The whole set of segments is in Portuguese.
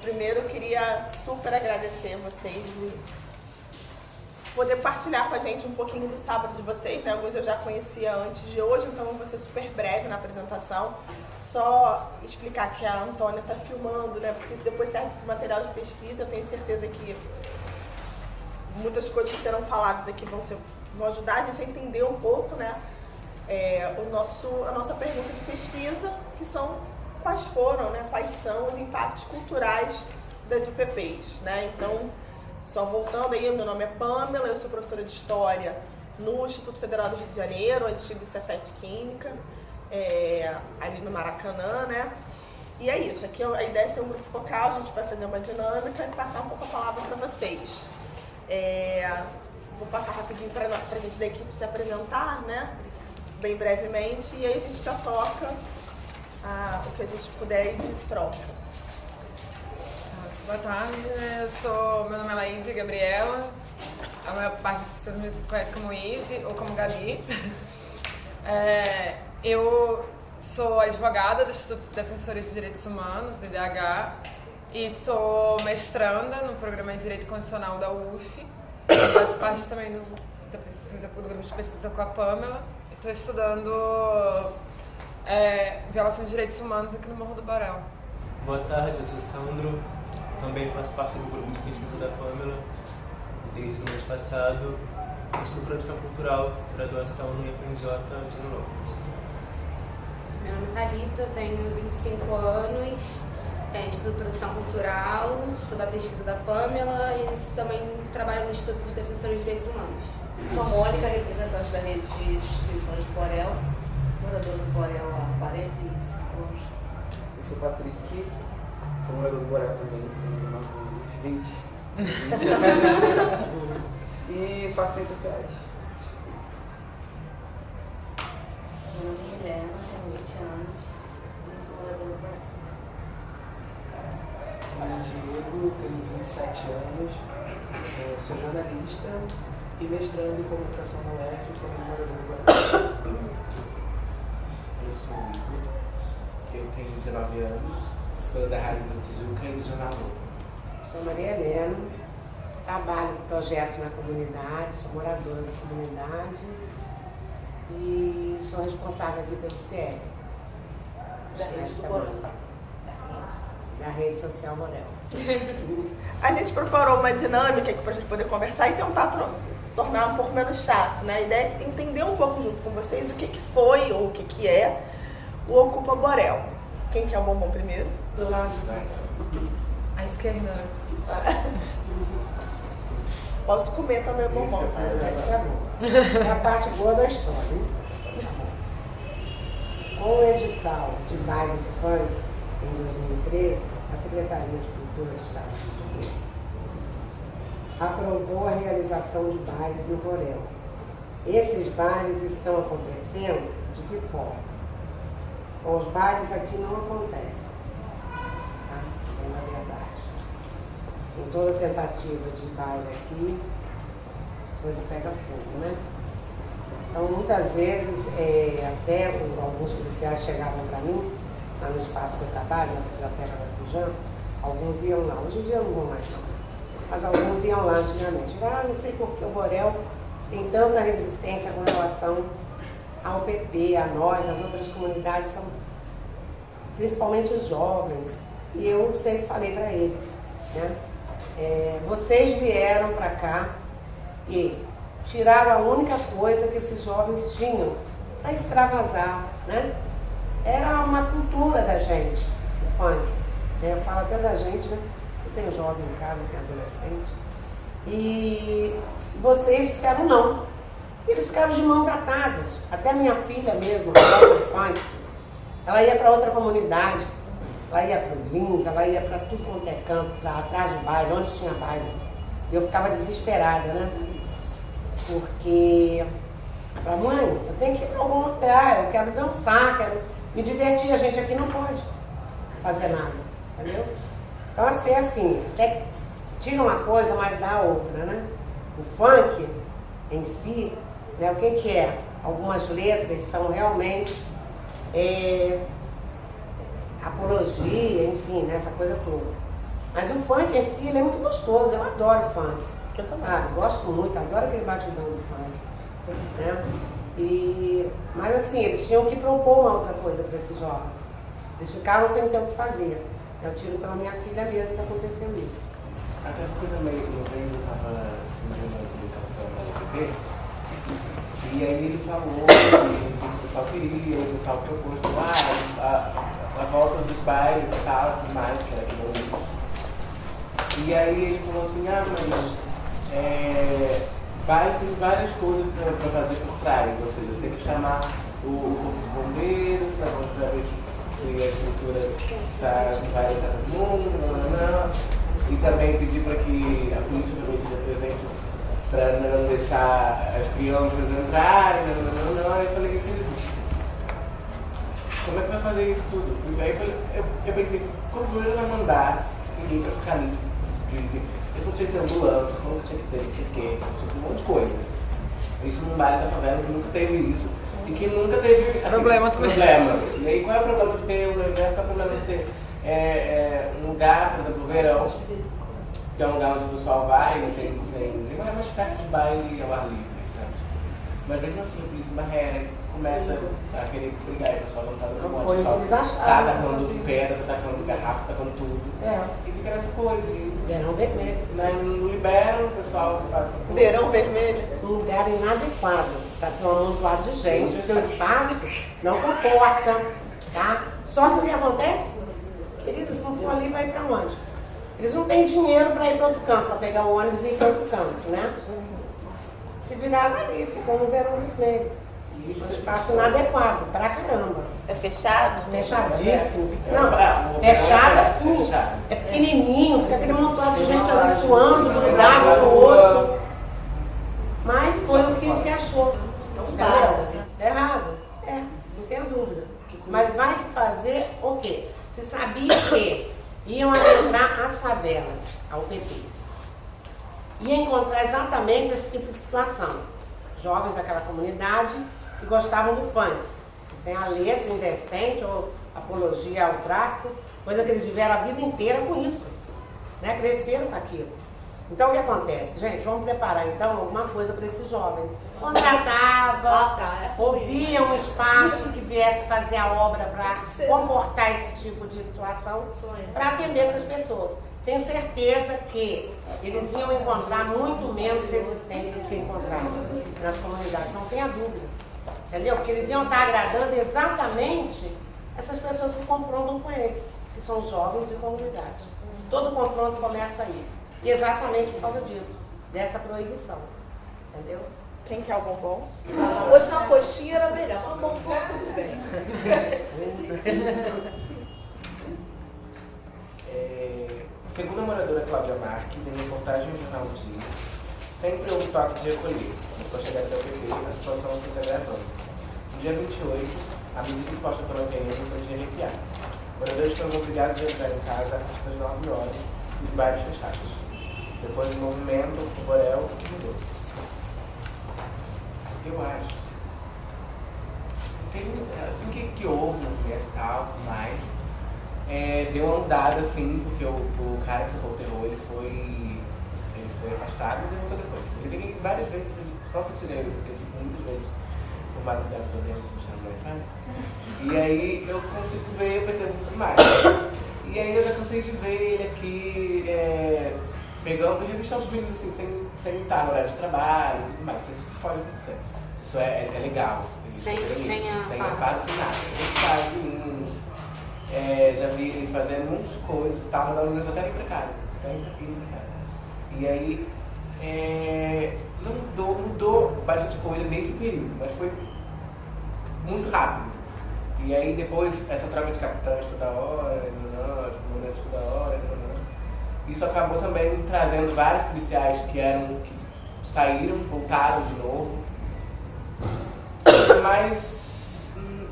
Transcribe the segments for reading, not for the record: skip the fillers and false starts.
Primeiro, eu queria super agradecer vocês de poder partilhar com a gente um pouquinho do sábado de vocês, né? Alguns eu já conhecia antes de hoje, então eu vou ser super breve na apresentação. Só explicar que a Antônia está filmando, né? Porque isso depois serve para material de pesquisa. Eu tenho certeza que muitas coisas que serão faladas aqui vão ajudar a gente a entender um pouco, né? A nossa pergunta de pesquisa, que são quais foram, né? Quais são os impactos culturais das UPPs, né? Então, só voltando aí, meu nome é Pamela, eu sou professora de História no Instituto Federal do Rio de Janeiro, antigo Cefet Química, ali no Maracanã, né? E é isso, aqui a ideia é ser um grupo focal, a gente vai fazer uma dinâmica e passar um pouco a palavra para vocês. Vou passar rapidinho para a gente da equipe se apresentar, né? Bem brevemente, e aí a gente já toca o que a gente puder de troca. Boa tarde, meu nome é Laís Gabriela, a maior parte das pessoas me conhece como Izzy ou como Gabi. Eu sou advogada do Instituto de Defensores de Direitos Humanos, do IDH, e sou mestranda no Programa de Direito Constitucional da UF. Faço parte também do grupo de pesquisa com a Pamela. Estou estudando violação de direitos humanos aqui no Morro do Barão. Boa tarde, eu sou Sandro, também faço parte do grupo de pesquisa da Pamela desde o mês passado. Estudo produção cultural, graduação no IFRJ de Nilópolis. Meu nome é Thalita, tenho 25 anos, estudo produção cultural, sou da pesquisa da Pamela e também trabalho no Instituto dos Defensores de Direitos Humanos. Sou Mônica, representante da rede de instituições do Borel, moradora do Borel há 45 anos. Eu sou Patrick, sou morador do Borel também, tenho 19 anos, 20 anos, e faço ciências sociais. Meu nome é Juliana, tenho 20 anos e sou moradora do Borel. Meu nome é Diego, tenho 27 anos, sou jornalista e mestrando em comunicação na UERJ e também morador do Borel. Eu sou o Igor, eu tenho 19 anos, sou da Rádio da Tijuca e do Jornal Novo. Sou Maria Helena, trabalho com projetos na comunidade, sou moradora da comunidade e sou responsável aqui pelo CL. Da rede do Borel. Da rede social Borel. A gente preparou uma dinâmica aqui para a gente poder conversar e tentar tornar um pouco menos chato, né? A ideia é entender um pouco junto com vocês o que foi ou o que é o Ocupa Borel. Quem quer o bombom primeiro? Do lado. À esquerda. Pode comer também o bombom. Essa é boa. Essa é a parte boa da história, hein? Com o edital de bailes funk em 2013, a Secretaria de Cultura do Estado do Rio de Janeiro aprovou a realização de bailes no Borel. Esses bailes estão acontecendo de que forma? Bom, os bailes aqui não acontecem, tá? Na verdade. Em toda tentativa de baile aqui, a coisa pega fogo, né? Então, muitas vezes, até alguns policiais chegavam para mim, lá no espaço que eu trabalho, na Biblioteca da Fujam, alguns iam lá. Hoje em dia não vão mais não, mas alguns iam lá antigamente. Não sei por que o Borel tem tanta resistência com relação ao PP, a nós, as outras comunidades, são principalmente os jovens. E eu sempre falei para eles, né? Vocês vieram para cá e tiraram a única coisa que esses jovens tinham para extravasar, né? Era uma cultura da gente, o funk. Eu falo até da gente, né? Eu tenho jovem em casa, tenho adolescente. E vocês disseram não. Eles ficaram de mãos atadas. Até minha filha mesmo, que gosta de funk, ela ia para outra comunidade. Ela ia para o Lins, ela ia para tudo quanto é canto, para atrás de baile, onde tinha baile. E eu ficava desesperada, né? Porque eu falava, mãe, eu tenho que ir para algum lugar, eu quero dançar, quero me divertir. A gente aqui não pode fazer nada, entendeu? Então, assim, até tira uma coisa, mas dá a outra, né? O funk em si, né, o que é? Algumas letras são realmente apologia, enfim, né, essa coisa toda. Mas o funk em si, ele é muito gostoso, eu adoro funk. Eu também. Sabe? Gosto muito, adoro aquele batidão do funk. Né? Mas assim, eles tinham que propor uma outra coisa para esses jovens. Eles ficaram sem ter o que fazer. Eu tiro pela minha filha mesmo que aconteceu isso. Até porque também, uma vez eu estava fazendo o capitão da LPP, e aí ele falou que o pessoal queria, o pessoal propôs a volta dos bailes e tal, tudo mais, que era aqui no Rio. E aí ele falou assim, mas baile tem várias coisas para fazer por trás, ou seja, você tem que chamar o corpo de bombeiros para ver se a estrutura vai estar todo mundo, e também pedir para que a polícia também seja presente para não deixar as crianças entrarem, Eu falei, querido, como é que vai fazer isso tudo? E aí eu pensei, como ele vai mandar ninguém para ficar ali? Ele falou que tinha que ter ambulância, falou que tinha que ter não sei o quê, tinha que ter um monte de coisa. Isso num baile da favela que nunca teve isso. E que nunca teve problemas. E aí qual é o problema de ter um evento? Qual é o problema de ter um lugar, por exemplo, o Verão, que é um lugar onde o pessoal vai e tem uma espécie de baile ao ar livre, sabe? Mas mesmo assim, a polícia barreira começa a querer brigar e o pessoal não tá dando conta. O pessoal tá atacando pedra, tá atacando garrafa, tá atacando tudo. E fica nessa coisa. Verão vermelho. Não liberam, o pessoal faz. Verão vermelho? Um lugar inadequado para ter um amontoado de gente, o seu espaço não comporta, tá? Só que o que acontece? Querido, se não for ali, vai para onde? Eles não têm dinheiro para ir para outro canto, para pegar o ônibus e ir para outro canto, né? Se viraram ali, ficou no verão vermelho. Um espaço inadequado, pra caramba. É fechado? Fechadíssimo. Não, fechado assim. É pequenininho, fica aquele montão de gente ali suando, grudado no outro. Mas foi o que se achou. Entendeu? Errado. Não tenho dúvida. Mas vai se fazer o quê? Se sabia que iam adentrar as favelas, ao PP. Ia encontrar exatamente esse tipo de situação. Jovens daquela comunidade que gostavam do funk. Tem a letra indecente ou apologia ao tráfico, coisa que eles viveram a vida inteira com isso. Né? Cresceram com aquilo. Então o que acontece? Gente, vamos preparar então alguma coisa para esses jovens. Contratava, ouvia um espaço que viesse fazer a obra para comportar esse tipo de situação, para atender essas pessoas. Tenho certeza que eles iam encontrar muito menos resistência do que encontraram nas comunidades, não tenha dúvida. Entendeu? Porque eles iam estar agradando exatamente essas pessoas que confrontam com eles, que são jovens de comunidade. Todo confronto começa aí. E exatamente por causa disso, dessa proibição. Entendeu? Quem quer o bombom? Se fosse uma coxinha era melhor, mas bombom tudo bem. Segundo a moradora Cláudia Marques, em reportagem no Jornal do Dia, sempre houve toque de recolher. Com a chegada da PP, a situação foi se agravando. No dia 28, a medida imposta pela PM foi de arrepiar. Moradores foram obrigados a entrar em casa a partir das 9 horas e os bairros fechados. Depois do movimento, o Borel, o que mudou? Eu acho. Assim que houve o movimento e tal, tudo mais, deu uma andada assim, porque o cara que tocou o terror, ele foi afastado e voltou depois. Ele veio várias vezes, nossa, eu tirei, porque eu fico muitas vezes por madrugada dentro do chão do Wi-Fi. E aí eu consigo ver, eu percebo muito mais. E aí eu já consigo ver ele aqui pegando e revistando os meninos assim, sem estar no horário de trabalho e tudo mais. Isso pode acontecer. Isso é legal. Sem a farda, sem nada. Ele faz menino. Já vi ele fazendo muitas coisas, estava dando meus até ir pra casa. E aí mudou bastante coisa nesse período, mas foi muito rápido. E aí depois essa troca de capitães toda hora, de comandantes toda hora, isso acabou também trazendo vários policiais que saíram, voltaram de novo. Mas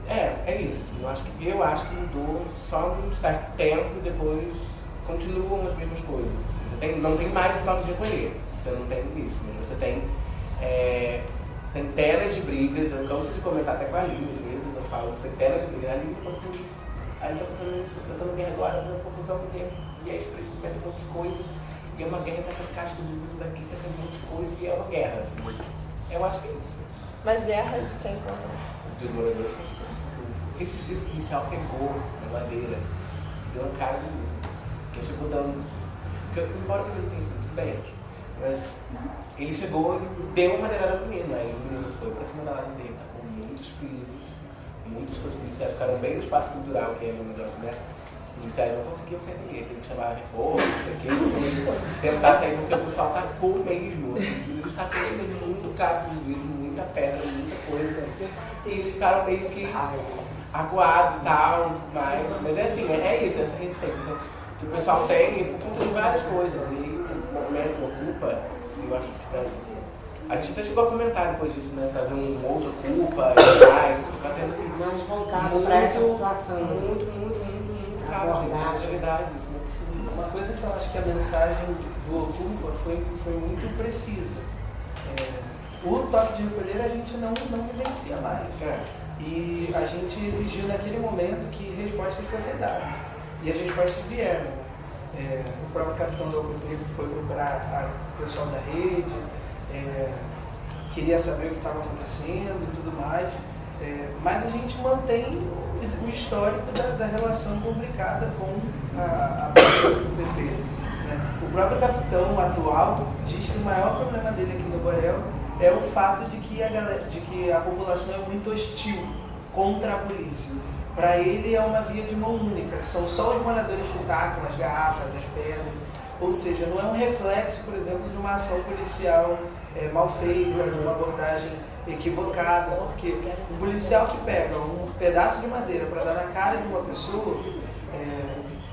é isso, assim, eu acho que mudou só um certo tempo e depois continuam as mesmas coisas. Não tem mais o toque de recolher, você não tem isso, mas você tem centenas de brigas, eu canso de comentar até com a Aline, às vezes eu falo centenas de brigas, a Aline está acontecendo isso, a Aline está acontecendo isso, eu estou no guerra agora, eu estou confusão com o tempo. e aí experimenta um monte de coisa, e é uma guerra, tá com casca do vidro daqui, tá com um monte de coisa, e é uma guerra. Eu acho que é isso. Mas guerra de quem contra? Dos moradores. Esses dias o policial pegou na madeira, deu um cara que chegou dando. Embora eu não tenha sido tudo bem, mas ele chegou e deu uma madeirada no menino. Aí o menino foi pra cima da laje dele, tá com muitos pisos, muitas coisas. Os policiais ficaram bem no espaço cultural, que é no Museu, né? Os policiais não conseguiam sair dali, teve que chamar reforço, não sei o quê. Tentar sair porque o pessoal tacou mesmo. Eles tacou muito caro de vidro, muita pedra, muita coisa. E eles ficaram meio que acuados e tal, mas é assim, é isso, essa resistência que o pessoal tem por conta de várias coisas. E o movimento Ocupa, se eu acho que tivesse. A gente até chegou a comentar depois disso, né? Fazer um outro Ocupa e mais, tá tendo assim. Mais voltado para essa situação. Muito caro, gente. É realidade, isso não é possível. Uma coisa que eu acho que a mensagem do Ocupa foi muito precisa. O toque de recolher a gente não vivencia mais. E a gente exigiu naquele momento que respostas fossem dadas. E as respostas vieram. O próprio capitão da Ocupa foi procurar o pessoal da rede, queria saber o que estava acontecendo e tudo mais. Mas a gente mantém o histórico da relação complicada com a PP. O próprio capitão atual diz que o maior problema dele aqui no Borel é o fato de que a população é muito hostil contra a polícia. Para ele é uma via de mão única, são só os moradores que tacam as garrafas, as pedras, ou seja, não é um reflexo, por exemplo, de uma ação policial mal feita, de uma abordagem equivocada, porque o policial que pega um pedaço de madeira para dar na cara de uma pessoa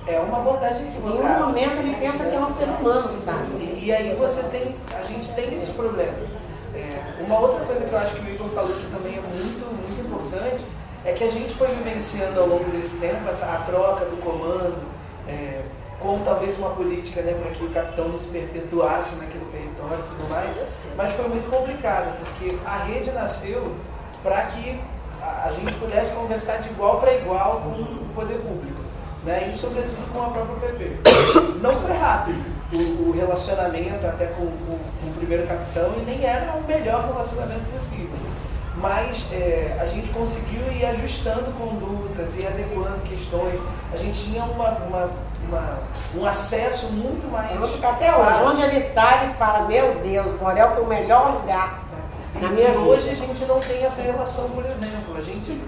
é uma abordagem equivocada. Em um momento ele pensa que é um ser humano, sabe? E aí a gente tem esse problema. Uma outra coisa que eu acho que o Igor falou que também é muito importante é que a gente foi vivenciando ao longo desse tempo a troca do comando, com talvez uma política, né, para que o capitão não se perpetuasse naquele território e tudo mais, mas foi muito complicado, porque a rede nasceu para que a gente pudesse conversar de igual para igual com o poder público, né, e sobretudo com a própria PP. Não foi rápido o relacionamento até com o primeiro capitão e nem era o melhor relacionamento possível. Mas a gente conseguiu ir ajustando condutas e adequando questões. A gente tinha um acesso muito mais... Eu vou ficar até hoje. Onde ele está, ele fala, meu Deus, o Borel foi o melhor lugar na minha vida. Hoje a gente não tem essa relação, por exemplo.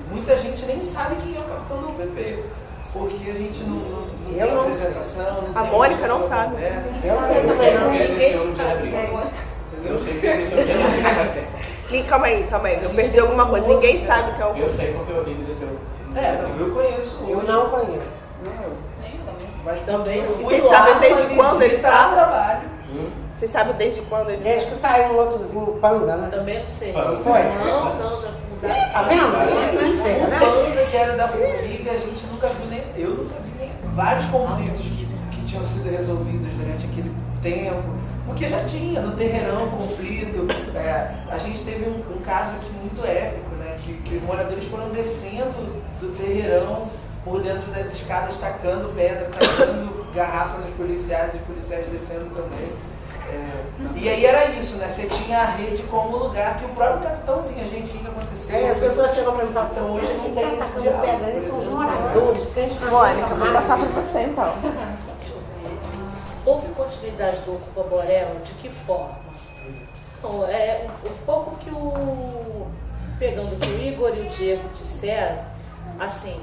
Muita gente nem sabe quem é o capitão do UPP. Porque a gente não tem apresentação. A Mônica não sabe. Eu não sei também, não. Ninguém sabe. Eu sei que tem Calma aí. Eu perdi alguma coisa. Ninguém sabe que é o... Eu sei porque eu vi do seu... eu conheço. Eu não conheço. Mas também E vocês sabem desde quando ele tá? Trabalho. Vocês sabem desde quando ele... Desde que saiu um outrozinho, Panza, né? Também não sei. Foi? Não, já mudaram. Tá vendo? Não sei, tá O vendo? Panza, que era da Formiga, a gente nunca viu nem... Eu nunca vi nem... Vários conflitos que tinham sido resolvidos durante aquele tempo. Porque já tinha, no Terreirão, conflito. A gente teve um caso aqui muito épico, né? Que os moradores foram descendo do Terreirão por dentro das escadas, tacando pedra, tacando garrafa nos policiais, e os policiais descendo também. E aí era isso, né? Você tinha a rede como lugar que o próprio capitão vinha, gente, o que aconteceu? As pessoas chegam para mim e falam, então hoje não tem esse tacando diálogo. pedra, eles são os moradores, porque a gente não Mônica, vou passar para você então. Houve continuidade do Ocupa Borel? De que forma? Então, um pouco que pegando o que o Igor e o Diego disseram, assim,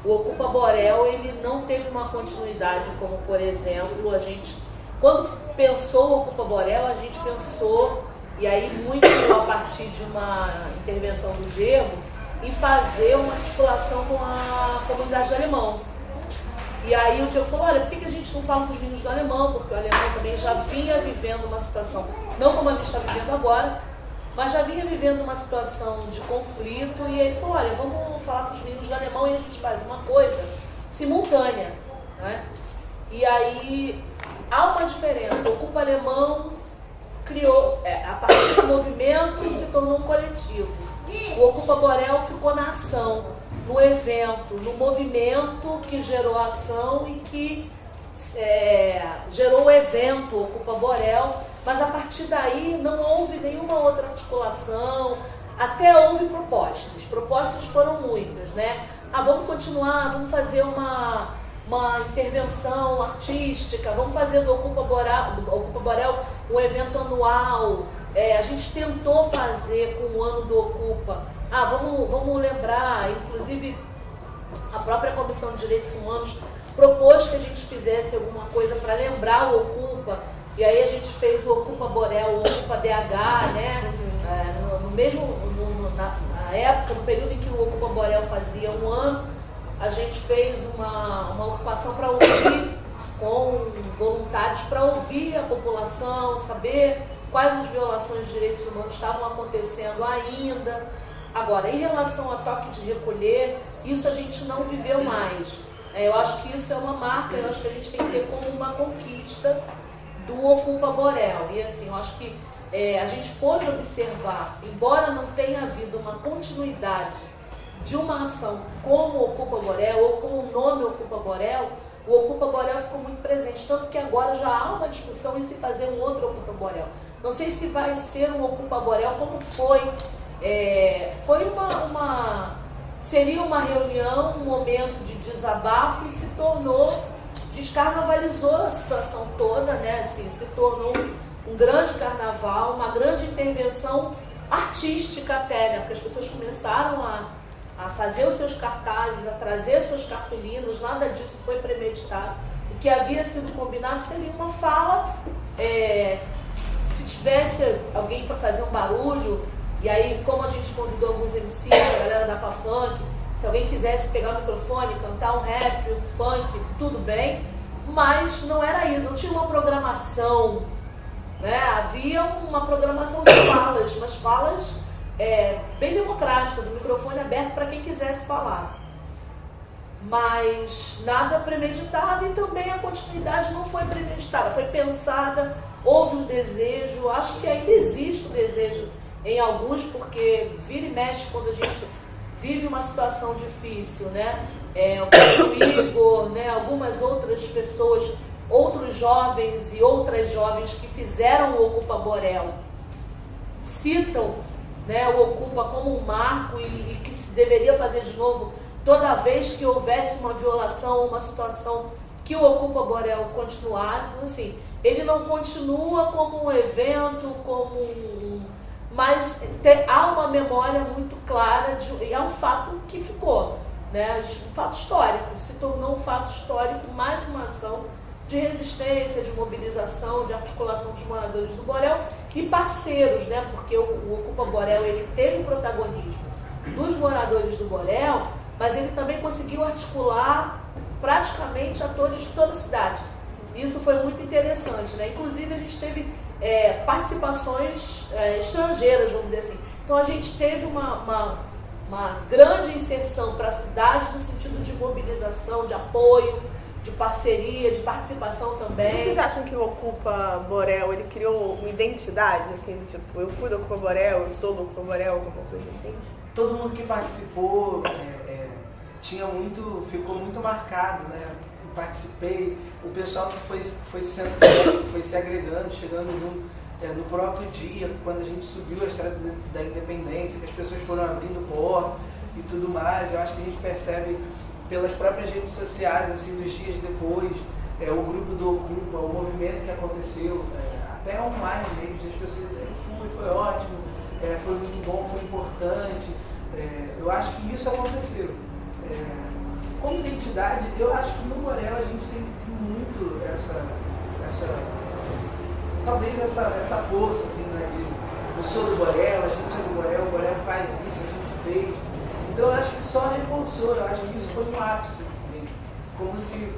o Ocupa Borel ele não teve uma continuidade como, por exemplo, a gente, quando pensou o Ocupa Borel, a gente pensou, e aí muito a partir de uma intervenção do Diego, em fazer uma articulação com a comunidade do alemão. E aí o Diego falou, olha, por que a gente não fala com os meninos do alemão? Porque o alemão também já vinha vivendo uma situação, não como a gente está vivendo agora, mas já vinha vivendo uma situação de conflito. E ele falou, olha, vamos falar com os meninos do alemão e a gente faz uma coisa simultânea, né? E aí há uma diferença. O Ocupa Alemão criou, a partir do movimento se tornou um coletivo. O Ocupa Borel ficou na ação, no evento, no movimento que gerou a ação e que gerou o evento Ocupa Borel, mas a partir daí não houve nenhuma outra articulação, até houve propostas foram muitas, né? Vamos continuar, vamos fazer uma intervenção artística, vamos fazer do Ocupa Borel um evento anual. A gente tentou fazer com o ano do Ocupa, vamos lembrar, inclusive a própria Comissão de Direitos Humanos propôs que a gente fizesse alguma coisa para lembrar o Ocupa, e aí a gente fez o Ocupa Borel, o Ocupa DH, né? Na época, no período em que o Ocupa Borel fazia um ano, a gente fez uma ocupação para ouvir, com voluntários, para ouvir a população, saber quais as violações de direitos humanos estavam acontecendo ainda. Agora, em relação ao toque de recolher, isso a gente não viveu mais. Eu acho que isso é uma marca, eu acho que a gente tem que ter como uma conquista do Ocupa Borel. E assim, eu acho que a gente pôde observar, embora não tenha havido uma continuidade de uma ação como o Ocupa Borel ou com o nome Ocupa Borel, o Ocupa Borel ficou muito presente, tanto que agora já há uma discussão em se fazer um outro Ocupa Borel. Não sei se vai ser um Ocupa Borel como foi. Seria uma reunião, um momento de desabafo e se tornou, descarnavalizou a situação toda, né? Assim, se tornou um grande carnaval, uma grande intervenção artística até, né? Porque as pessoas começaram a fazer os seus cartazes, a trazer os seus cartolinos, nada disso foi premeditado. O que havia sido combinado seria uma fala, se tivesse alguém para fazer um barulho, e aí, como a gente convidou alguns MCs, a galera da Pafunk, se alguém quisesse pegar o microfone, cantar um rap, um funk, tudo bem, mas não era isso, não tinha uma programação, né? Havia uma programação de falas, mas falas bem democráticas, o microfone aberto para quem quisesse falar. Mas nada premeditado, e também a continuidade não foi premeditada, foi pensada, houve um desejo, acho que ainda existe o desejo em alguns, porque vira e mexe quando a gente vive uma situação difícil, né? O próprio Igor, né? Algumas outras pessoas, outros jovens e outras jovens que fizeram o Ocupa Borel, citam, né, o Ocupa como um marco e que se deveria fazer de novo toda vez que houvesse uma violação ou uma situação que o Ocupa Borel continuasse. Assim, ele não continua como um evento, mas há uma memória muito clara, e é um fato que ficou, né? Um fato histórico, se tornou um fato histórico, mais uma ação de resistência, de mobilização, de articulação dos moradores do Borel e parceiros, né? Porque o Ocupa Borel, ele teve o protagonismo dos moradores do Borel, mas ele também conseguiu articular praticamente atores de toda a cidade. Isso foi muito interessante, né? Inclusive a gente teve participações estrangeiras, vamos dizer assim. Então a gente teve uma grande inserção para a cidade no sentido de mobilização, de apoio, de parceria, de participação também. Vocês acham que o Ocupa Borel, ele criou uma identidade, assim, do tipo, eu fui do Ocupa Borel, eu sou do Ocupa Borel, alguma coisa assim? Todo mundo que participou ficou muito marcado, né? Eu participei, o pessoal que foi se agregando, chegando junto no próprio dia, quando a gente subiu a estrada da Independência, que as pessoas foram abrindo porta e tudo mais. Eu acho que a gente percebe pelas próprias redes sociais, assim, nos dias depois, o grupo do Ocupa, o movimento que aconteceu, até online mesmo, as pessoas foi ótimo, foi muito bom, foi importante. Eu acho que isso aconteceu. Como identidade, eu acho que no Borel a gente tem muito talvez essa força, assim, né, de eu sou do Borel, a gente é do Borel, o Borel faz isso, a gente fez. Então eu acho que só reforçou, eu acho que isso foi um ápice, como se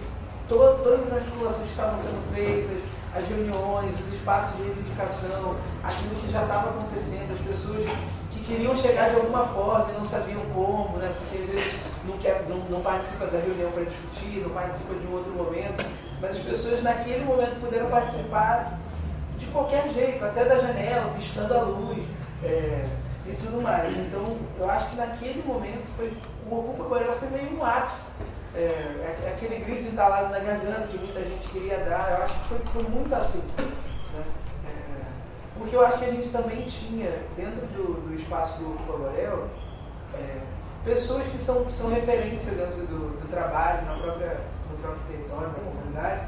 todas as articulações que estavam sendo feitas, as reuniões, os espaços de reivindicação, aquilo que já estava acontecendo, as pessoas que queriam chegar de alguma forma e não sabiam como, né? Porque às vezes não participa da reunião para discutir, não participa de um outro momento, mas as pessoas naquele momento puderam participar de qualquer jeito, até da janela, piscando a luz e tudo mais. Então eu acho que naquele momento o Ocupa Borel foi meio um ápice aquele grito entalado na garganta que muita gente queria dar. Eu acho que foi muito assim, né? Porque eu acho que a gente também tinha, dentro do espaço do Ocupa Borel, pessoas que são referência dentro do trabalho, no próprio território, na comunidade,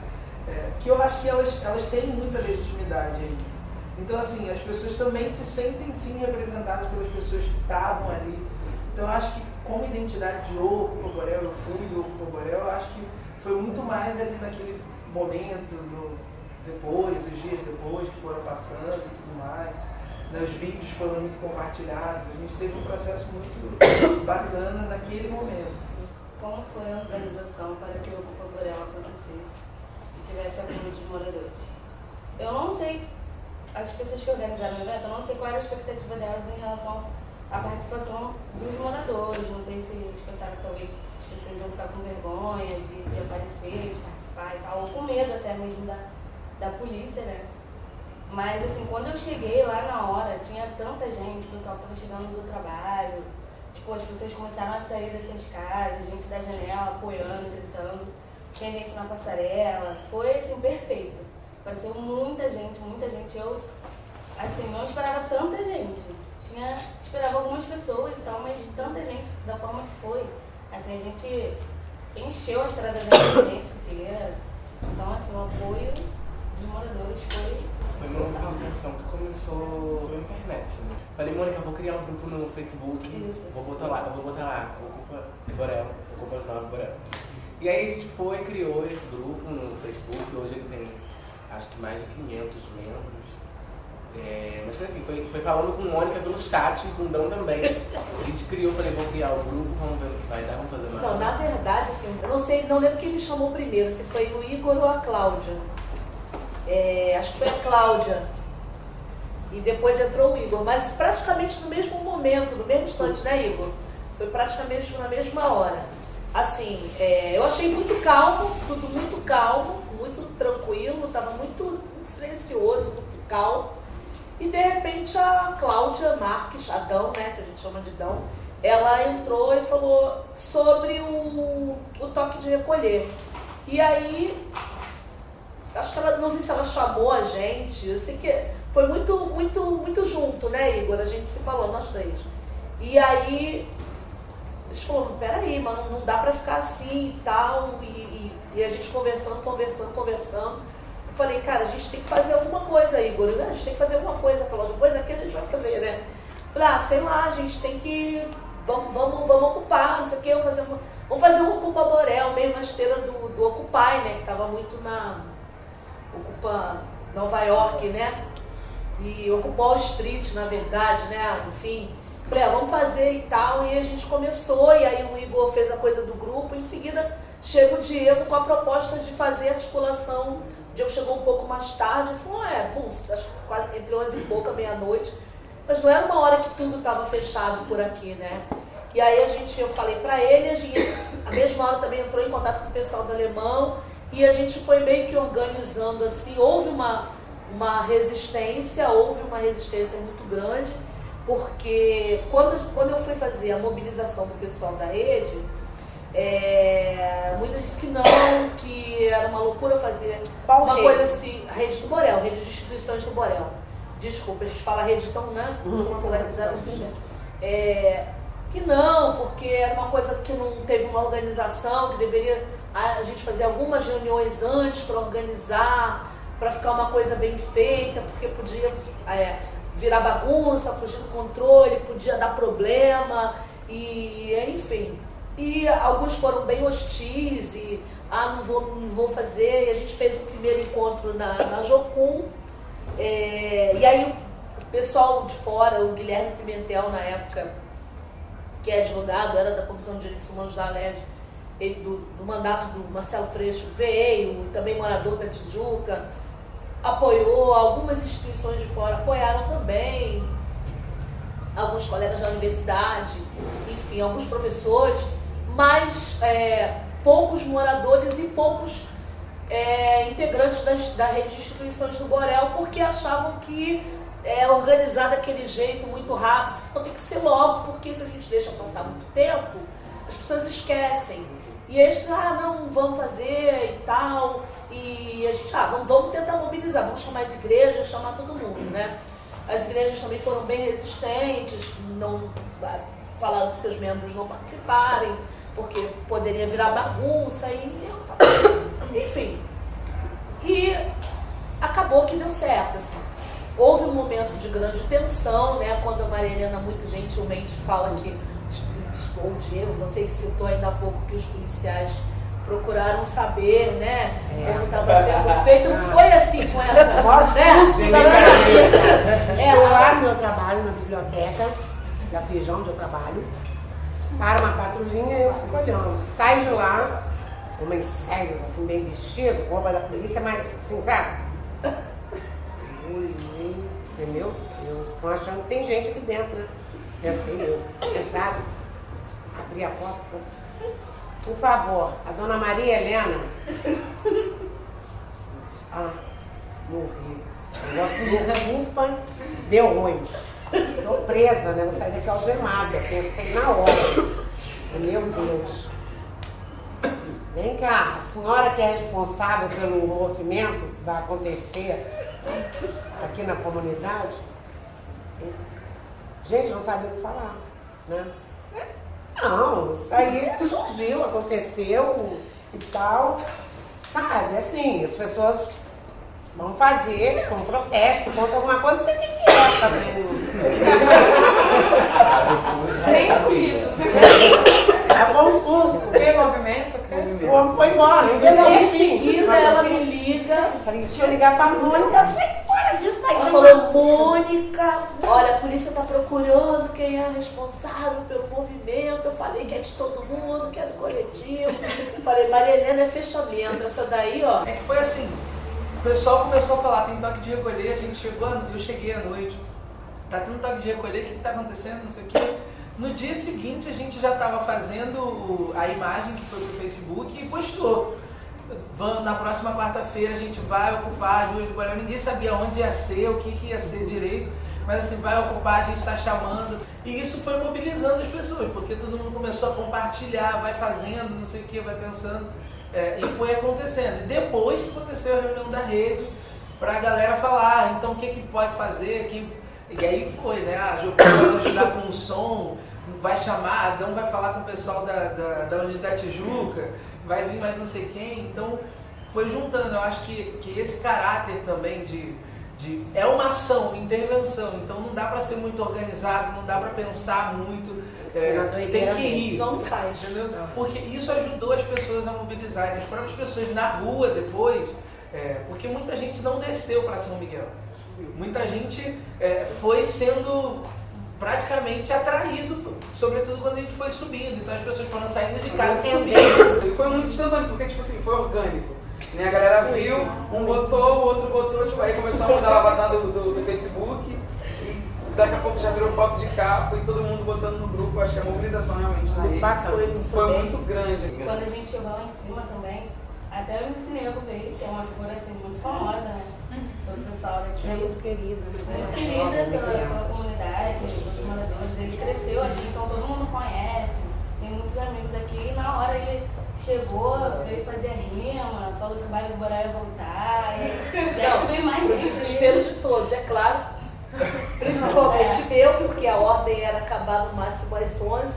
que eu acho que elas têm muita legitimidade ainda. Então, assim, as pessoas também se sentem, sim, representadas pelas pessoas que estavam ali. Então, eu acho que, como identidade de Ocupa Borel, eu fui do Ocupa Borel, eu acho que foi muito mais ali naquele momento, depois, os dias depois que foram passando e tudo mais. Os vídeos foram muito compartilhados, a gente teve um processo muito bacana naquele momento. Como foi a organização para que o Ocupa Borel acontecesse e tivesse apoio dos moradores? Eu não sei, as pessoas que organizaram o evento, eu não sei qual era a expectativa delas em relação à participação dos moradores. Não sei se eles pensaram que talvez as pessoas iam ficar com vergonha de aparecer, de participar e tal, ou com medo até mesmo da polícia, né? Mas assim, quando eu cheguei lá na hora, tinha tanta gente, o pessoal estava chegando do trabalho, tipo, as pessoas começaram a sair das suas casas, gente da janela apoiando, gritando, tinha gente na passarela, foi assim, perfeito. Apareceu muita gente, eu assim, não esperava tanta gente. Esperava algumas pessoas e tal, mas tanta gente da forma que foi. Assim, a gente encheu a estrada da residência inteira. Então, assim, o apoio dos moradores foi uma organização que começou pela internet, né? Falei, Mônica, vou criar um grupo no Facebook. Isso. Vou botar lá, Ocupa Borel, Ocupa os Novos Borel. E aí a gente criou esse grupo no Facebook. Hoje ele tem, acho que mais de 500 membros. Mas foi assim, foi falando com Mônica pelo chat e com o Dão também. A gente criou, falei, vou criar o grupo, vamos ver o que vai dar, vamos fazer mais. Não, na verdade, assim, eu não lembro quem me chamou primeiro, se foi o Igor ou a Cláudia. Acho que foi a Cláudia. E depois entrou o Igor, mas praticamente no mesmo momento, no mesmo instante, né, Igor? Foi praticamente na mesma hora. Assim, eu achei muito calmo, tudo muito calmo, muito tranquilo, estava muito silencioso, muito calmo. E de repente a Cláudia Marques, a Dão, né, que a gente chama de Dão, ela entrou e falou sobre o toque de recolher. E aí, acho que ela, não sei se ela chamou a gente, eu sei que foi muito junto, né, Igor? A gente se falou, nós três. E aí, eles falaram, peraí, mas não dá pra ficar assim e tal, e a gente conversando. Eu falei, cara, a gente tem que fazer alguma coisa, Igor, né? A gente tem que fazer alguma coisa, Cláudia, coisa que a gente vai fazer, né? Eu falei, sei lá, a gente tem que, vamos ocupar, não sei o que, vamos fazer um Ocupa Borel, meio na esteira do Occupy, né? Que tava muito na Ocupa Nova York, né? E Ocupa Wall Street, na verdade, né? Enfim, falei, vamos fazer e tal, e a gente começou, e aí o Igor fez a coisa do grupo, em seguida chega o Diego com a proposta de fazer a articulação. O Diego chegou um pouco mais tarde e falou, acho que entre 11 e pouca, meia-noite, mas não era uma hora que tudo estava fechado por aqui, né? E aí eu falei para ele, a mesma hora também entrou em contato com o pessoal do Alemão, e a gente foi meio que organizando assim, houve uma resistência muito grande, porque quando eu fui fazer a mobilização do pessoal da rede, muita disse que não, que era uma loucura fazer uma rede? Coisa assim, a rede do Borel, rede de instituições do Borel. Desculpa, a gente fala rede tão, né? Que não, porque era uma coisa que não teve uma organização, que deveria a gente fazer algumas reuniões antes para organizar, para ficar uma coisa bem feita, porque podia virar bagunça, fugir do controle, podia dar problema, e enfim. E alguns foram bem hostis e não vou fazer. E a gente fez o primeiro encontro na Jocum. E aí o pessoal de fora, o Guilherme Pimentel na época, que é advogado, era da Comissão de Direitos Humanos da Alerj, do mandato do Marcelo Freixo, veio, também morador da Tijuca, apoiou, algumas instituições de fora apoiaram também, alguns colegas da universidade, enfim, alguns professores, mas poucos moradores e poucos integrantes da rede de instituições do Borel, porque achavam que organizar daquele jeito muito rápido, então tem que ser logo, porque se a gente deixa passar muito tempo, as pessoas esquecem. E eles, não, vamos fazer e tal. E a gente, vamos tentar mobilizar, vamos chamar as igrejas, chamar todo mundo, né? As igrejas também foram bem resistentes, não falaram para seus membros não participarem, porque poderia virar bagunça, enfim. E acabou que deu certo, assim. Houve um momento de grande tensão, né? Quando a Maria Helena muito gentilmente fala que, ou o Diego, não sei se citou ainda há pouco, que os policiais procuraram saber, né, como estava sendo feito. Não foi assim com essa, Estou lá no meu trabalho, na biblioteca da Feijão, onde eu trabalho, para uma patrulhinha e eu fico olhando. Sai de lá, homens sérios, assim, bem vestidos, roupa da polícia, mas assim, sabe? Meu Deus, estão achando que tem gente aqui dentro, né? Pensei eu. Entraram, abri a porta. Por favor, a dona Maria Helena. Morri. Negócio de culpa, deu ruim. Tô presa, né? Vou sair daqui algemada. Pensei na hora. Meu Deus. Vem cá, a senhora que é responsável pelo movimento que vai acontecer aqui na comunidade, gente, não sabia o que falar, né? Não, isso aí surgiu, aconteceu e tal, sabe? Assim, as pessoas vão fazer um protesto contra alguma coisa, não sei o que é também. Nem comigo. É bom susto. Que movimento, cara? O homem foi embora. Em seguida, ela me liga. Falei, deixa eu ligar pra Mônica. Sai fora disso aí. Ela falou, Mônica, olha, a polícia tá procurando quem é responsável pelo movimento. Eu falei que é de todo mundo, que é do coletivo. Falei, Maria Helena é fechamento. Essa daí, ó. É que foi assim, o pessoal começou a falar, tem toque de recolher, a gente chegou, eu cheguei à noite, tá tendo toque de recolher, o que tá acontecendo, não sei o quê. No dia seguinte a gente já estava fazendo a imagem que foi pro Facebook e postou. Na próxima quarta-feira a gente vai ocupar as ruas do Borel. Ninguém sabia onde ia ser, o que ia ser direito, mas assim, vai ocupar, a gente está chamando. E isso foi mobilizando as pessoas, porque todo mundo começou a compartilhar, vai fazendo, não sei o que, vai pensando. E foi acontecendo. E depois que aconteceu a reunião da rede, para a galera falar, então o que pode fazer, E aí foi, né? A Jô pode ajudar com o som, vai chamar, Adão vai falar com o pessoal da Universidade da Tijuca, vai vir mais não sei quem. Então foi juntando. Eu acho que esse caráter também é uma ação, intervenção. Então não dá para ser muito organizado, não dá para pensar muito. Tem que ir. Não faz. Entendeu? Porque isso ajudou as pessoas a mobilizarem, as próprias pessoas na rua depois, porque muita gente não desceu para São Miguel. Muita gente foi sendo praticamente atraído, sobretudo quando a gente foi subindo. Então as pessoas foram saindo de casa e subindo. E foi muito instantâneo, porque tipo assim, foi orgânico. A galera viu, um botou, o outro botou, tipo, aí começou a mudar o avatar do Facebook e daqui a pouco já virou foto de capa e todo mundo botando no grupo. Acho que a mobilização realmente foi muito grande. Quando a gente chegou lá em cima também, até o Cinego veio, que é uma figura assim, muito famosa, né? Todo o pessoal daqui. É muito querida, né? Muito querida pela comunidade, pelos moradores. Ele cresceu aqui, então todo mundo conhece. Tem muitos amigos aqui. E na hora ele chegou, veio fazer rima, falou que o baile do Borel ia voltar. E aí veio mais O gente. desespero de todos, é claro. Principalmente meu, porque a ordem era acabar no máximo às 11.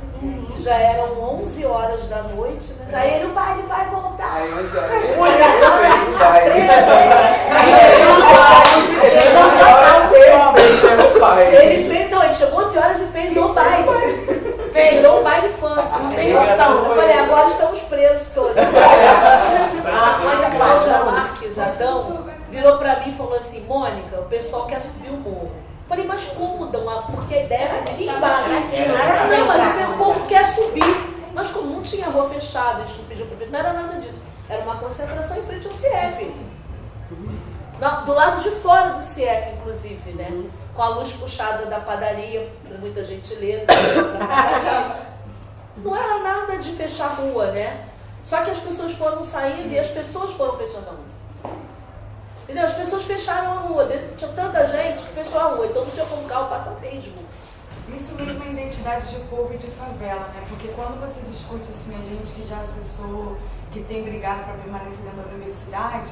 Já eram 11 horas da noite. Mas aí o baile vai voltar. Aí, mas ele chegou 11 horas e fez o baile. Virou um baile funk, não tem noção. Eu falei, agora estamos presos todos. Mas a Cláudia Marques, Adão, virou pra mim e falou assim, Mônica, o pessoal quer subir o morro. Eu falei, mas como, Dão? Porque a ideia era aqui embaixo. Não, mas o povo quer subir. Mas como não tinha rua fechada, a gente não pediu para ver, não era nada disso. Era uma concentração em frente ao CIEP. Do lado de fora do CIEP, inclusive, né? Com a luz puxada da padaria, com muita gentileza. Não era nada de fechar a rua, né? Só que as pessoas foram saindo e as pessoas foram fechando a rua. Entendeu? As pessoas fecharam a rua. Tinha tanta gente que fechou a rua, então não tinha como o carro passar mesmo. isso mesmo é identidade de povo e de favela, né? Porque quando você discute assim, a gente que já acessou, que tem brigado para permanecer dentro da universidade,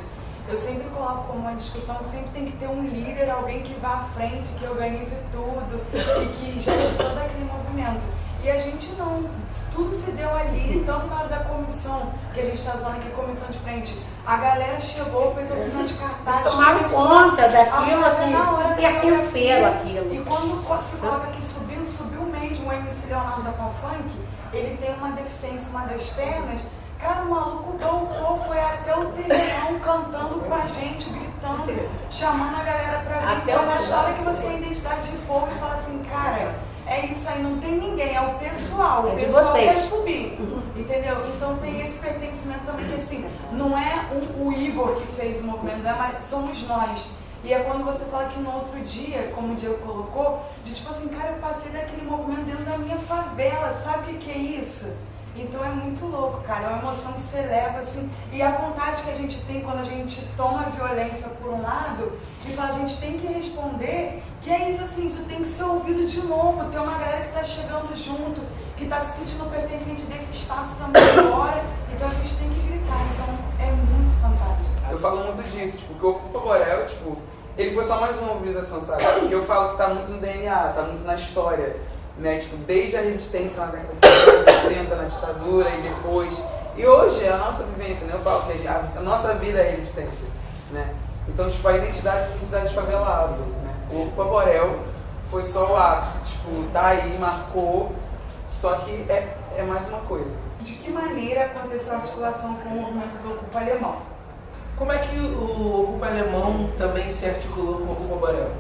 eu sempre coloco como uma discussão que sempre tem que ter um líder, alguém que vá à frente, que organize tudo e que gere todo aquele movimento. E a gente não, tudo se deu ali, tanto na hora da comissão, que a gente está usando aqui, comissão de frente, a galera chegou, fez oficina de cartaz. Eles tomaram conta daquilo, assim, pertenceram aquilo. E quando se coloca que subiu mesmo, o MC Leonardo da Pafunk, ele tem uma deficiência, uma das pernas. Cara, o maluco doutor, foi até o terreirão cantando com a gente, gritando, chamando a galera pra vir. Então, na hora que você tem identidade de povo e fala assim, cara, é isso aí, não tem ninguém, é o pessoal. O pessoal quer subir, entendeu? Então tem esse pertencimento também, que assim, não é o Igor que fez o movimento, mas somos nós. E é quando você fala que no outro dia, como o Diego colocou, de tipo assim, cara, eu passei daquele movimento dentro da minha favela, sabe o que é isso? Então é muito louco, cara, é uma emoção que você leva, assim, e a vontade que a gente tem quando a gente toma a violência por um lado e fala, a gente tem que responder, que é isso, assim, isso tem que ser ouvido de novo, tem uma galera que tá chegando junto, que tá se sentindo pertencente desse espaço também agora, então a gente tem que gritar, então é muito fantástico. Eu falo muito disso, tipo, que o Ocupa Borel, tipo, ele foi só mais uma mobilização, sabe? Eu falo que tá muito no DNA, tá muito na história, né? Tipo, desde a resistência na década de 60, na ditadura e depois. E hoje é a nossa vivência, né? Eu falo que a nossa vida é resistência, né? Então, tipo, a identidade de favelados, né? O Ocupa Borel foi só o ápice, tipo, tá aí, marcou, só que é mais uma coisa. De que maneira aconteceu a articulação com o movimento do Ocupa Alemão? Como é que o Ocupa Alemão também se articulou com o Ocupa Borel?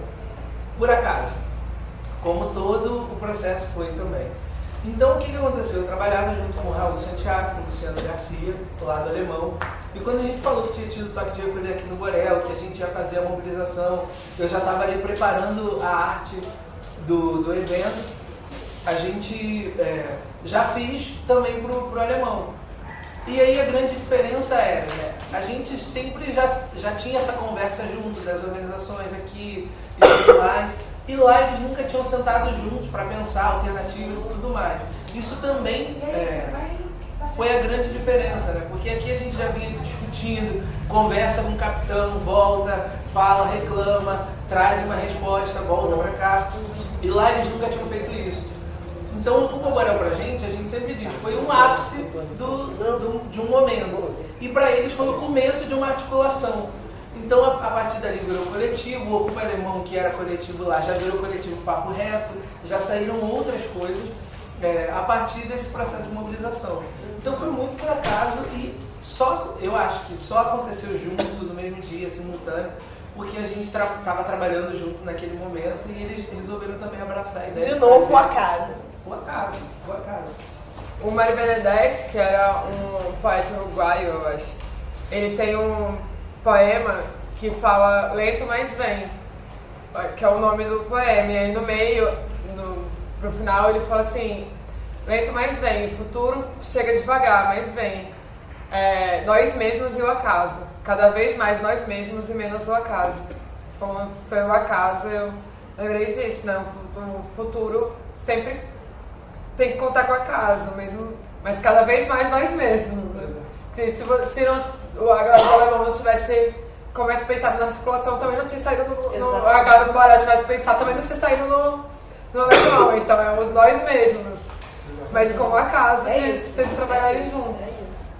Por acaso. Como todo o processo foi também. Então, o que aconteceu? Eu trabalhava junto com o Raul Santiago, com o Luciano Garcia, do lado alemão, e quando a gente falou que tinha tido toque de recolher aqui no Borel, que a gente ia fazer a mobilização, eu já estava ali preparando a arte do evento, a gente já fiz também pro alemão. E aí a grande diferença era, né, a gente sempre já tinha essa conversa junto das organizações aqui e tudo mais, e lá eles nunca tinham sentado juntos para pensar alternativas e tudo mais. Isso também foi a grande diferença, né? Porque aqui a gente já vinha discutindo, conversa com o capitão, volta, fala, reclama, traz uma resposta, volta para cá, e lá eles nunca tinham feito isso. Então, o Ocupa Borel pra gente, a gente sempre diz, foi um ápice de um momento. E para eles foi o começo de uma articulação. Então, a partir dali virou coletivo, o Ocupa Alemão, que era coletivo lá, já virou coletivo Papo Reto, já saíram outras coisas a partir desse processo de mobilização. Então, foi muito por acaso e eu acho que só aconteceu junto, no mesmo dia, simultâneo, porque a gente estava trabalhando junto naquele momento e eles resolveram também abraçar a ideia. De novo, o acaso. O acaso. O Mário Benedetti, que era um poeta uruguaio, eu acho, ele tem um poema que fala Lento Mas Vem, que é o nome do poema, e aí no meio, pro final, ele fala assim, lento mas vem, o futuro chega devagar, mas vem, nós mesmos e o acaso, cada vez mais nós mesmos e menos o acaso. Como foi o acaso, eu lembrei disso, né? O futuro sempre tem que contar com o acaso, mesmo, mas cada vez mais nós mesmos. Porque se o alemão não tivesse começado a pensar na articulação, também não tinha saído agora no Borel tivesse pensado, também não tinha saído no alemão. Então é os nós mesmos, mas com o acaso de vocês trabalharem juntos.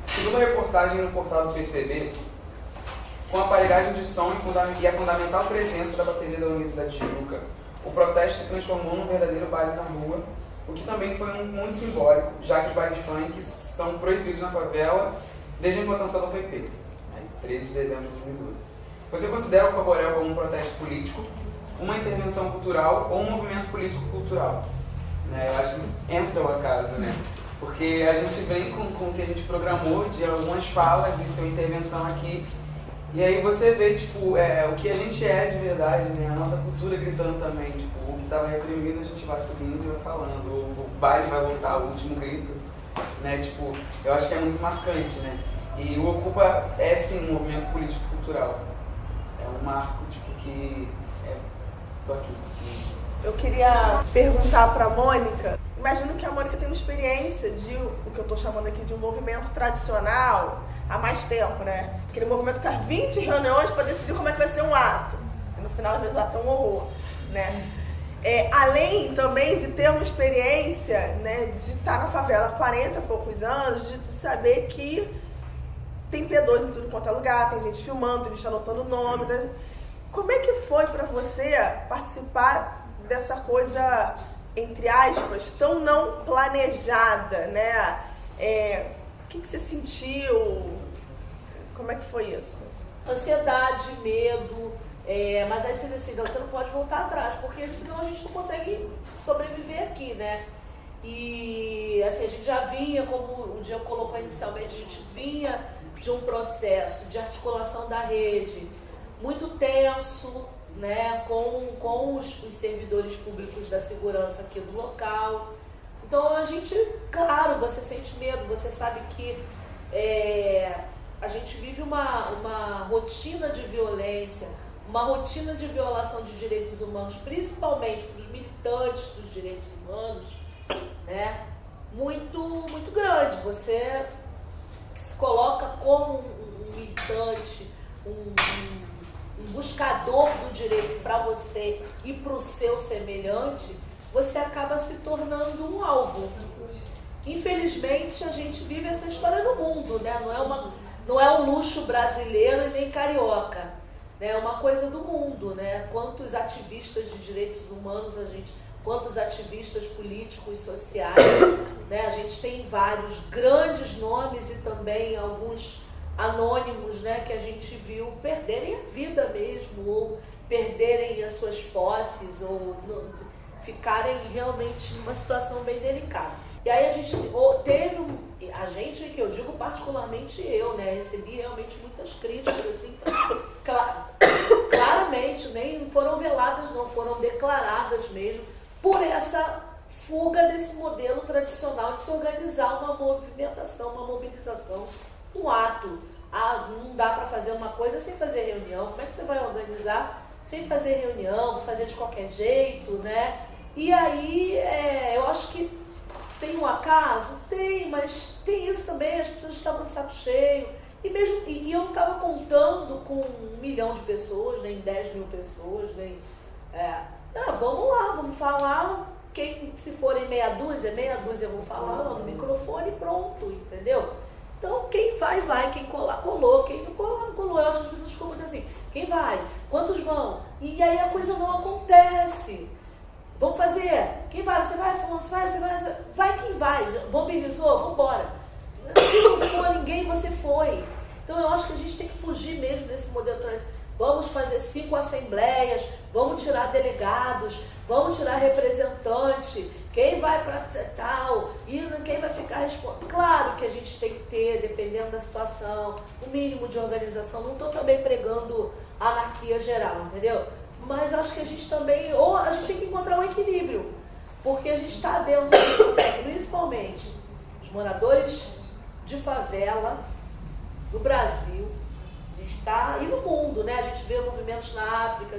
Segundo uma reportagem no portal do PCB, com a aparelhagem de som e a fundamental presença da bateria da Unidos da Tijuca, o protesto se transformou num verdadeiro baile na rua, o que também foi muito simbólico, já que os bailes funk estão proibidos na favela desde a implantação do PP, 13 de dezembro de 2012. Você considera o Ocupa Borel como um protesto político, uma intervenção cultural ou um movimento político-cultural? Eu acho que entra o acaso, né? Porque a gente vem com o que a gente programou de algumas falas e sua intervenção aqui, e aí você vê, tipo, o que a gente é de verdade, né? A nossa cultura gritando também, tipo, o que estava reprimido a gente vai subindo e vai falando, o baile vai voltar, o último grito, né? Tipo, eu acho que é muito marcante, né? E o Ocupa é sim um movimento político-cultural, é um marco, tipo, que tô aqui. Eu queria perguntar para a Mônica. Imagino que a Mônica tem uma experiência de o que eu estou chamando aqui de um movimento tradicional há mais tempo, né? Aquele movimento com as 20 reuniões para decidir como é que vai ser um ato. E no final, às vezes, o ato é um horror, né? Além também de ter uma experiência, né, de estar na favela há 40 e poucos anos, de saber que tem P2 em tudo quanto é lugar, tem gente filmando, tem gente anotando o nome. Né? Como é que foi para você participar dessa coisa, entre aspas, tão não planejada, né? O que você sentiu? Como é que foi isso? Ansiedade, medo, mas aí você diz assim, não, você não pode voltar atrás, porque senão a gente não consegue sobreviver aqui, né? E assim, a gente já vinha, como o Diego colocou inicialmente, a gente vinha de um processo de articulação da rede muito tenso, né, com os servidores públicos da segurança aqui do local. Então a gente, claro, você sente medo, você sabe que a gente vive uma rotina de violência, uma rotina de violação de direitos humanos, principalmente para os militantes dos direitos humanos, né, muito, muito grande. Você se coloca como um militante, um buscador do direito para você e para o seu semelhante, você acaba se tornando um alvo. Infelizmente, a gente vive essa história no mundo, né? Não é um luxo brasileiro e nem carioca, né? É uma coisa do mundo, né? Quantos ativistas de direitos humanos quantos ativistas políticos, sociais, né? A gente tem vários grandes nomes e também alguns anônimos, né, que a gente viu perderem a vida mesmo, ou perderem as suas posses, ou ficarem realmente numa situação bem delicada. E aí a gente que eu digo particularmente eu, né, recebi realmente muitas críticas, assim, claramente, nem foram veladas, não foram declaradas mesmo, por essa fuga desse modelo tradicional de se organizar uma movimentação, uma mobilização, um ato. Não dá para fazer uma coisa sem fazer reunião. Como é que você vai organizar sem fazer reunião, fazer de qualquer jeito, né? E aí, eu acho que tem um acaso? Tem, mas tem isso também, as pessoas estavam de saco cheio. E eu não estava contando com 1 milhão de pessoas, nem 10 mil pessoas, nem... vamos lá, vamos falar. Se forem meia dúzia eu vou falar no microfone e pronto, entendeu? Então, quem vai, quem colar, colou, quem não colar, não colou. Eu acho que as pessoas ficam muito assim, quem vai? Quantos vão? E aí a coisa não acontece. Vamos fazer? Quem vai? Você vai? Você vai? Vai quem vai. Mobilizou? Vamos embora. Se não for ninguém, você foi. Então, eu acho que a gente tem que fugir mesmo desse modelo tradicional. Vamos fazer 5 assembleias, vamos tirar delegados, vamos tirar representante, quem vai para tal, e quem vai ficar respondendo. Claro que a gente tem que ter, dependendo da situação, o mínimo de organização. Não estou também pregando anarquia geral, entendeu? Mas acho que a gente também, a gente tem que encontrar um equilíbrio, porque a gente está dentro do processo, principalmente os moradores de favela no Brasil, e no mundo, né? A gente vê movimentos na África,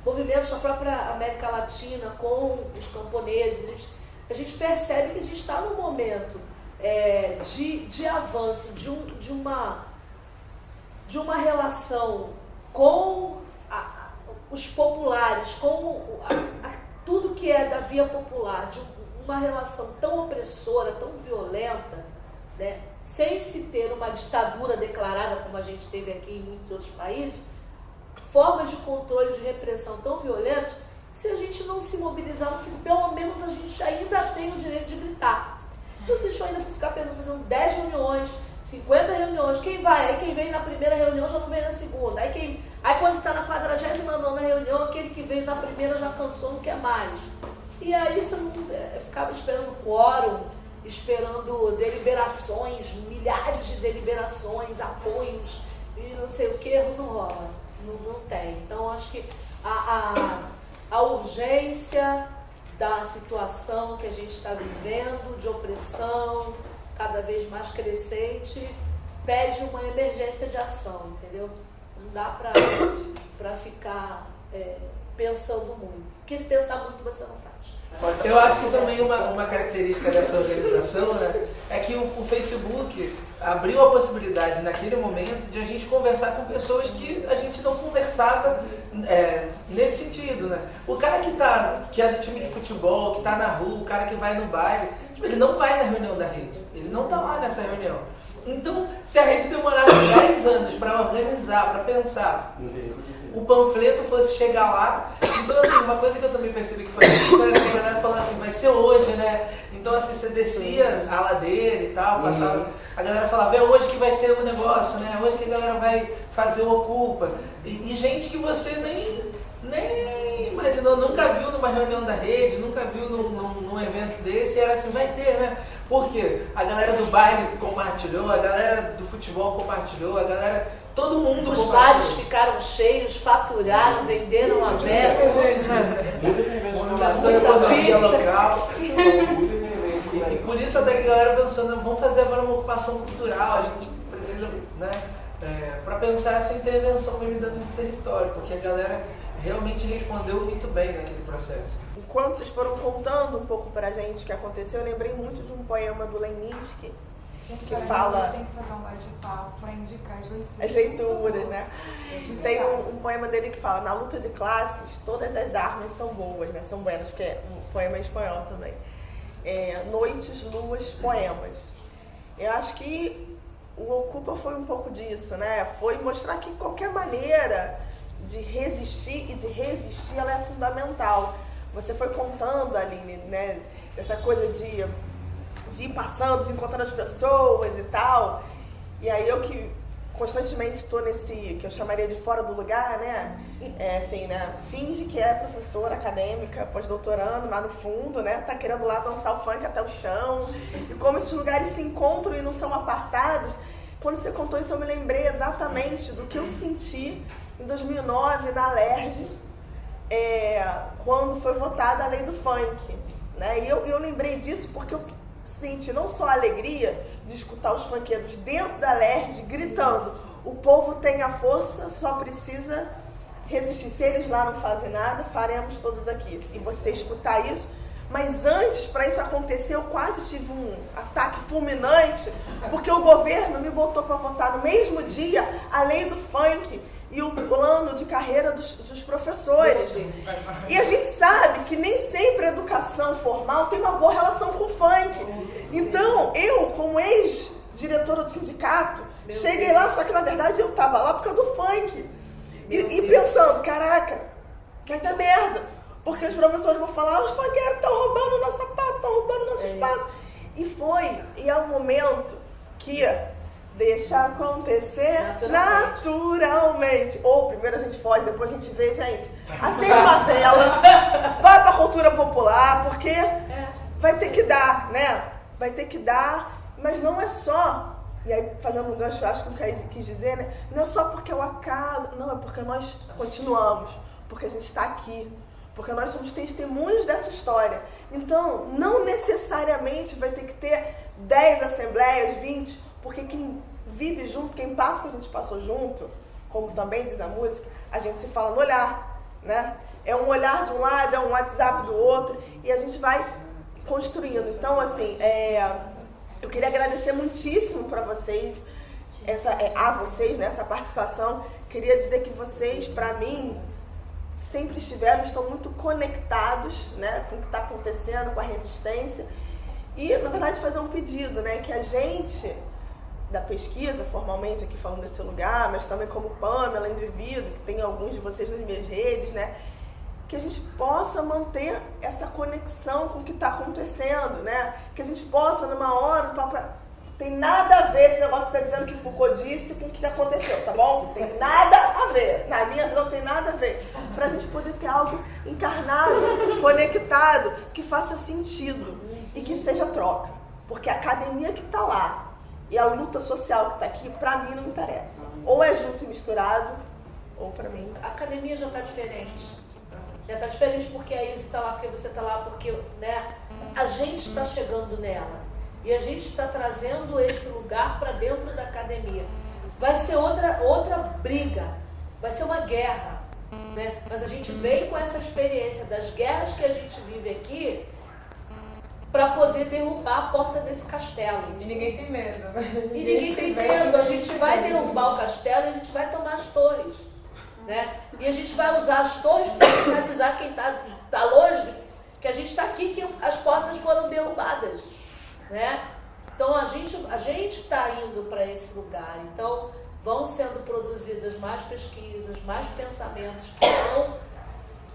movimentos na própria América Latina com os camponeses. A gente percebe que a gente está num momento de avanço, de uma relação com os populares, com tudo que é da via popular, de uma relação tão opressora, tão violenta, né? Sem se ter uma ditadura declarada como a gente teve aqui em muitos outros países, formas de controle, de repressão tão violentas, se a gente não se mobilizar, pelo menos a gente ainda tem o direito de gritar. Então se a gente ainda ficar pensando, fazendo 10 reuniões, 50 reuniões, quem vai? Aí quem vem na primeira reunião já não vem na segunda. Aí quando você está na 49ª reunião, aquele que veio na primeira já cansou, não quer mais. E aí você não ficava esperando quórum, esperando deliberações, milhares de deliberações, apoios e não sei o que, não rola, não tem. Então acho que a urgência da situação que a gente está vivendo, de opressão cada vez mais crescente, pede uma emergência de ação, entendeu? Não dá para ficar pensando muito. Porque se pensar muito você não faz. Eu acho que também uma característica dessa organização, né, é que o Facebook abriu a possibilidade naquele momento de a gente conversar com pessoas que a gente não conversava nesse sentido, né? O cara que é do time de futebol, que tá na rua, o cara que vai no baile, tipo, ele não vai na reunião da rede, ele não tá lá nessa reunião. Então, se a rede demorasse 10 anos para organizar, para pensar, o panfleto fosse chegar lá. Então, assim, uma coisa que eu também percebi que foi necessária é que a galera falou assim, vai ser hoje, né? Então, assim, você descia a ladeira e tal, passava, a galera falava, é hoje que vai ter o negócio, né? Hoje que a galera vai fazer o Ocupa. E gente que você nem imaginou, nunca viu numa reunião da rede, nunca viu num evento desse, e era assim, vai ter, né? Por quê? A galera do baile compartilhou, a galera do futebol compartilhou, a galera... Todo mundo. Os bares ficaram cheios, faturaram, venderam a beça. Muitas cervejas aumentou a economia local. E por isso até que a galera pensou, vamos fazer agora uma ocupação cultural, a gente precisa, né? Para pensar essa intervenção mesmo dentro do território, porque a galera realmente respondeu muito bem naquele processo. Enquanto vocês foram contando um pouco pra gente o que aconteceu, eu lembrei muito de um poema do Leninski, que fala... A gente tem que fazer um bate-papo para indicar as leituras. As leituras, né? Tem um poema dele que fala, na luta de classes, todas as armas são boas, né? São buenas, porque é um poema em espanhol também. Noites, luas, poemas. Eu acho que o Ocupa foi um pouco disso, né? Foi mostrar que qualquer maneira de resistir e de resistir, ela é fundamental. Você foi contando, Aline, né? Essa coisa de ir passando, de encontrar as pessoas e tal. E aí eu que constantemente estou nesse, que eu chamaria de fora do lugar, né? Assim, né? Finge que é professora acadêmica, pós-doutorando, lá no fundo, né? Tá querendo lá dançar o funk até o chão. E como esses lugares se encontram e não são apartados. Quando você contou isso, eu me lembrei exatamente do que eu senti em 2009 na Alerj, quando foi votada a lei do funk, né? E eu lembrei disso porque eu senti não só a alegria de escutar os funkeiros dentro da Alerj gritando, o povo tem a força, só precisa resistir. Se eles lá não fazem nada, faremos todos aqui. E você escutar isso, mas antes, para isso acontecer, eu quase tive um ataque fulminante, porque o governo me botou para votar no mesmo dia a lei do funk e o plano de carreira dos professores. E a gente sabe que nem sempre a educação formal tem uma boa relação com o funk. Então, eu, como ex-diretora do sindicato, cheguei lá, só que na verdade eu estava lá por causa do funk. E pensando, caraca, vai dar merda. Porque os professores vão falar, os funkeiros estão roubando o nosso sapato, estão roubando o nosso espaço. E é um momento que... deixa acontecer naturalmente. Ou primeiro a gente foge, depois a gente vê, gente. Acende uma vela, vai pra cultura popular, porque vai ter que dar, né? Vai ter que dar, mas não é só. E aí, fazendo um gancho, acho que o Caís quis dizer, né? Não é só porque é o acaso, não, é porque nós continuamos, porque a gente está aqui, porque nós somos testemunhos dessa história. Então, não necessariamente vai ter que ter 10 assembleias, 20, porque quem vive junto, quem passa o que a gente passou junto, como também diz a música, a gente se fala no olhar, né? É um olhar de um lado, é um WhatsApp do outro, e a gente vai construindo. Então, assim, eu queria agradecer muitíssimo para vocês, a vocês, né, essa participação. Queria dizer que vocês, para mim, sempre estão muito conectados, né, com o que está acontecendo, com a resistência. E, na verdade, fazer um pedido, né, que a gente... da pesquisa, formalmente aqui falando desse lugar, mas também como Pamela, indivíduo, que tem alguns de vocês nas minhas redes, né? Que a gente possa manter essa conexão com o que está acontecendo, né? Que a gente possa, numa hora, tem nada a ver esse negócio que está dizendo que Foucault disse com o que aconteceu, tá bom? Tem nada a ver. Na minha visão, tem nada a ver. Para a gente poder ter algo encarnado, conectado, que faça sentido e que seja troca. Porque a academia que está lá, e a luta social que está aqui, para mim, não interessa. Ou é junto e misturado, ou para mim... A academia já está diferente. Já está diferente porque a Izzy está lá, porque você está lá, porque, né, a gente está chegando nela. E a gente está trazendo esse lugar para dentro da academia. Vai ser outra briga. Vai ser uma guerra. né? Mas a gente vem com essa experiência das guerras que a gente vive aqui para poder derrubar a porta desse castelo. E ninguém tem medo. E ninguém tem medo. A gente vai derrubar o castelo e a gente vai tomar as torres, né? E a gente vai usar as torres para sinalizar quem está longe que a gente está aqui, que as portas foram derrubadas, né? Então a gente está indo para esse lugar. Então vão sendo produzidas mais pesquisas, mais pensamentos que vão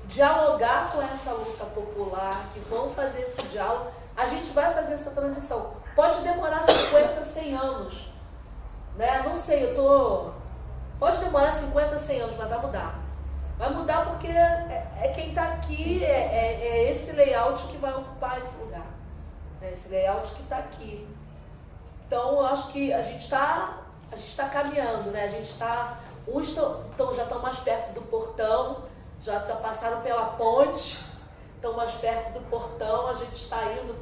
dialogar com essa luta popular, que vão fazer esse diálogo. A gente vai fazer essa transição. Pode demorar 50, 100 anos, né? Não sei, pode demorar 50, 100 anos, mas vai mudar. Vai mudar porque é quem está aqui, é esse layout que vai ocupar esse lugar, né? Esse layout que está aqui. Então, eu acho que a gente está caminhando, né? A gente está... Uns já estão mais perto do portão, já passaram pela ponte, estão mais perto do portão, a gente está indo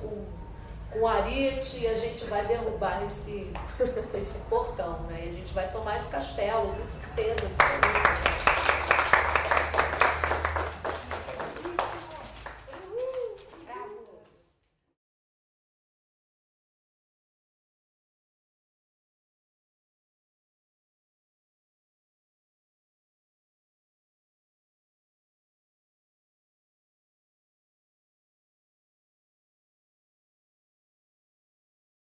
com arite e a gente vai derrubar esse portão, né? E a gente vai tomar esse castelo, com certeza, absoluta.